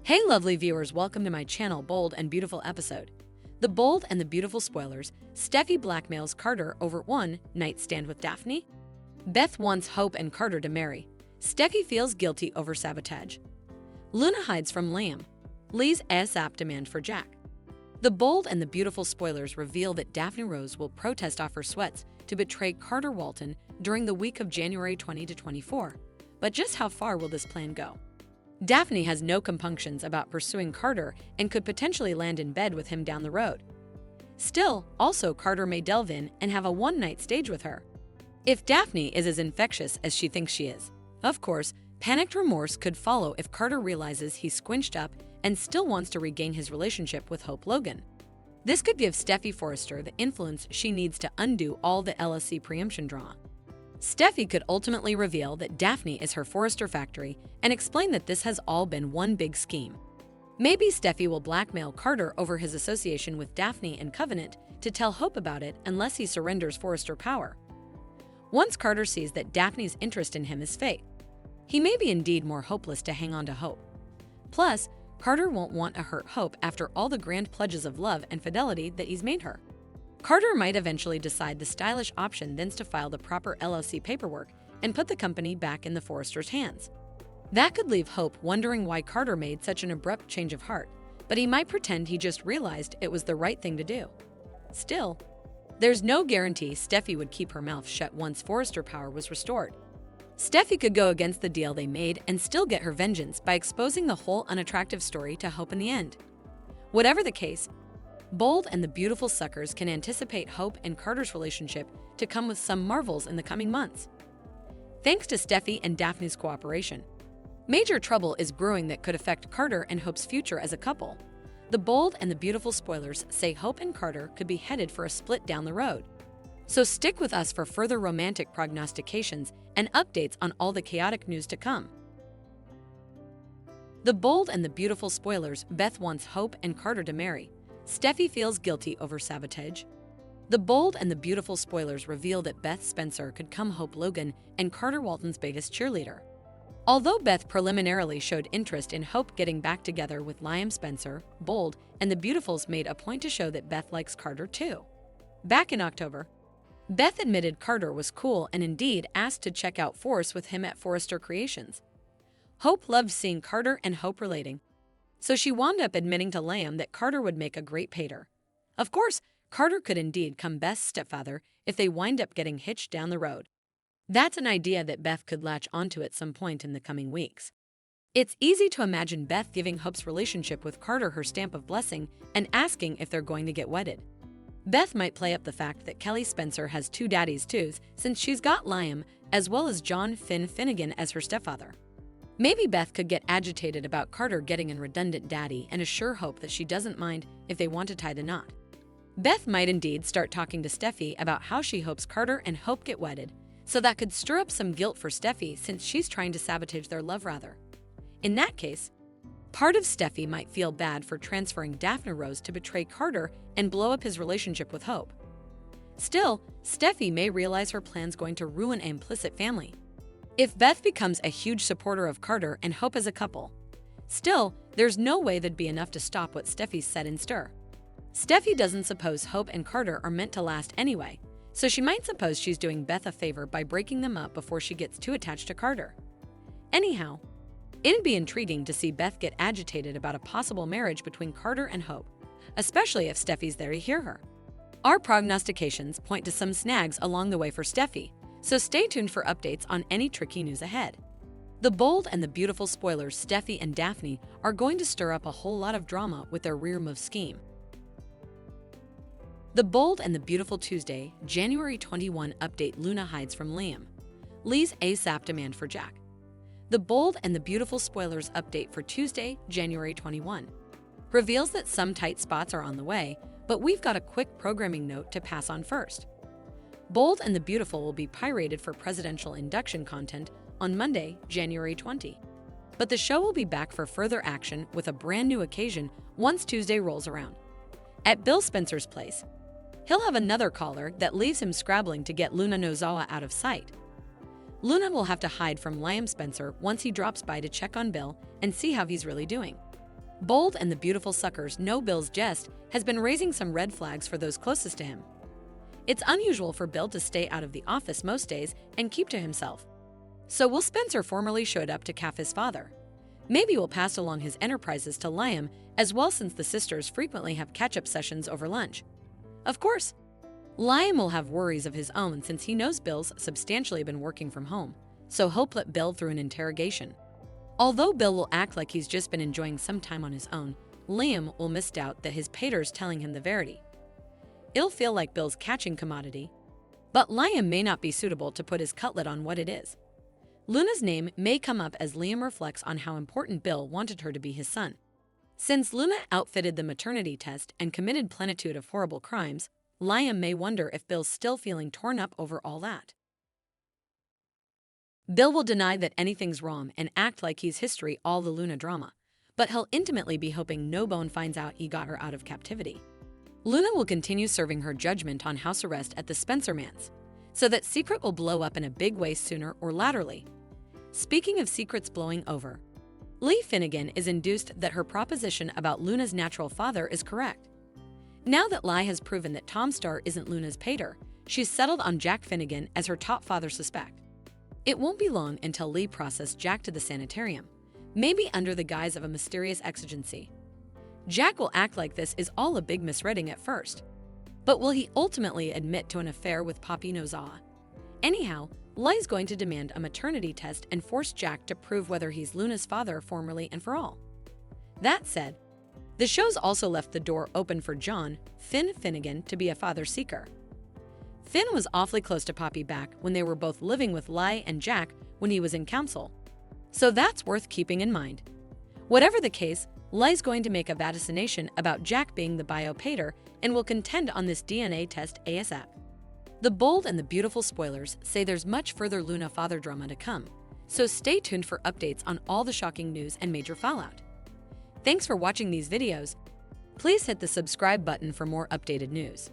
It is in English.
Hey lovely viewers, welcome to my channel Bold and Beautiful episode. The Bold and the Beautiful spoilers, Steffy blackmails Carter over one night stand with Daphne. Beth wants Hope and Carter to marry. Steffy feels guilty over sabotage. Luna hides from Liam. Lee's ASAP demand for Jack. The Bold and the Beautiful spoilers reveal that Daphne Rose will protest off her sweats to betray Carter Walton during the week of January 20 to 24. But just how far will this plan go? Daphne has no compunctions about pursuing Carter and could potentially land in bed with him down the road. Still, also Carter may delve in and have a one-night stage with her. If Daphne is as infectious as she thinks she is. Of course, panicked remorse could follow if Carter realizes he's squinched up and still wants to regain his relationship with Hope Logan. This could give Steffy Forrester the influence she needs to undo all the LSC preemption drama. Steffy could ultimately reveal that Daphne is her Forrester factory and explain that this has all been one big scheme. Maybe Steffy will blackmail Carter over his association with Daphne and Covenant to tell Hope about it unless he surrenders Forrester power. Once Carter sees that Daphne's interest in him is fake, he may be indeed more hopeless to hang on to Hope. Plus, Carter won't want to hurt Hope after all the grand pledges of love and fidelity that he's made her. Carter might eventually decide the stylish option then's to file the proper LLC paperwork and put the company back in the Forresters' hands. That could leave Hope wondering why Carter made such an abrupt change of heart, but he might pretend he just realized it was the right thing to do. Still, there's no guarantee Steffy would keep her mouth shut once Forrester power was restored. Steffy could go against the deal they made and still get her vengeance by exposing the whole unattractive story to Hope in the end. Whatever the case, Bold and the Beautiful suckers can anticipate Hope and Carter's relationship to come with some marvels in the coming months. Thanks to Steffy and Daphne's cooperation, major trouble is brewing that could affect Carter and Hope's future as a couple. The Bold and the Beautiful spoilers say Hope and Carter could be headed for a split down the road. So stick with us for further romantic prognostications and updates on all the chaotic news to come. The Bold and the Beautiful spoilers, Beth wants Hope and Carter to marry. Steffy feels guilty over sabotage. The Bold and the Beautiful spoilers reveal that Beth Spencer could become Hope Logan and Carter Walton's biggest cheerleader. Although Beth preliminarily showed interest in Hope getting back together with Liam Spencer, Bold and the Beautifuls made a point to show that Beth likes Carter too. Back in October, Beth admitted Carter was cool and indeed asked to check out Force with him at Forrester Creations. Hope loved seeing Carter and Hope relating, so she wound up admitting to Liam that Carter would make a great pater. Of course, Carter could indeed come Beth's stepfather if they wind up getting hitched down the road. That's an idea that Beth could latch onto at some point in the coming weeks. It's easy to imagine Beth giving Hope's relationship with Carter her stamp of blessing and asking if they're going to get wedded. Beth might play up the fact that Kelly Spencer has two daddies too, since she's got Liam as well as John Finnegan as her stepfather. Maybe Beth could get agitated about Carter getting a redundant daddy and assure Hope that she doesn't mind if they want to tie the knot. Beth might indeed start talking to Steffy about how she hopes Carter and Hope get wedded, so that could stir up some guilt for Steffy since she's trying to sabotage their love rather. In that case, part of Steffy might feel bad for transferring Daphne Rose to betray Carter and blow up his relationship with Hope. Still, Steffy may realize her plan's going to ruin an implicit family if Beth becomes a huge supporter of Carter and Hope as a couple. Still, there's no way that'd be enough to stop what Steffy's set in stir. Steffy doesn't suppose Hope and Carter are meant to last anyway, so she might suppose she's doing Beth a favor by breaking them up before she gets too attached to Carter. Anyhow, it'd be intriguing to see Beth get agitated about a possible marriage between Carter and Hope, especially if Steffy's there to hear her. Our prognostications point to some snags along the way for Steffy, so stay tuned for updates on any tricky news ahead. The Bold and the Beautiful spoilers, Steffy and Daphne, are going to stir up a whole lot of drama with their rear move scheme. The Bold and the Beautiful Tuesday, January 21 update: Luna hides from Liam. Lee's ASAP demand for Jack. The Bold and the Beautiful spoilers update for Tuesday, January 21 reveals that some tight spots are on the way, but we've got a quick programming note to pass on first. Bold and the Beautiful will be pirated for presidential induction content on Monday, January 20. But the show will be back for further action with a brand new occasion once Tuesday rolls around. At Bill Spencer's place, he'll have another caller that leaves him scrabbling to get Luna Nozawa out of sight. Luna will have to hide from Liam Spencer once he drops by to check on Bill and see how he's really doing. Bold and the beautiful suckers know Bill's jest has been raising some red flags for those closest to him. It's unusual for Bill to stay out of the office most days and keep to himself. So will Spencer formally showed up to caff his father? Maybe will pass along his enterprises to Liam as well, since the sisters frequently have catch-up sessions over lunch. Of course, Liam will have worries of his own since he knows Bill's substantially been working from home, so he'll let Bill through an interrogation. Although Bill will act like he's just been enjoying some time on his own, Liam will misdoubt that his pater's telling him the verity. It'll feel like Bill's catching commodity, but Liam may not be suitable to put his cutlet on what it is. Luna's name may come up as Liam reflects on how important Bill wanted her to be his son. Since Luna outfitted the maternity test and committed plenitude of horrible crimes, Liam may wonder if Bill's still feeling torn up over all that. Bill will deny that anything's wrong and act like he's history all the Luna drama, but he'll intimately be hoping no bone finds out he got her out of captivity. Luna will continue serving her judgment on house arrest at the Spencer manse, so that secret will blow up in a big way sooner or laterally. Speaking of secrets blowing over, Lee Finnegan is induced that her proposition about Luna's natural father is correct. Now that Lie has proven that Tom Starr isn't Luna's pater, she's settled on Jack Finnegan as her top father suspect. It won't be long until Lee processes Jack to the sanitarium, maybe under the guise of a mysterious exigency. Jack will act like this is all a big misreading at first, but will he ultimately admit to an affair with Poppy Nozawa? Anyhow, Lie's going to demand a maternity test and force Jack to prove whether he's Luna's father formally and for all. That said, the show's also left the door open for John, Finn Finnegan, to be a father seeker. Finn was awfully close to Poppy back when they were both living with Lie and Jack when he was in council, so that's worth keeping in mind. Whatever the case, Lie's going to make a vaticination about Jack being the bio-pater and will contend on this DNA test ASAP. The bold and the beautiful spoilers say there's much further Luna father drama to come, so stay tuned for updates on all the shocking news and major fallout. Thanks for watching these videos. Please hit the subscribe button for more updated news.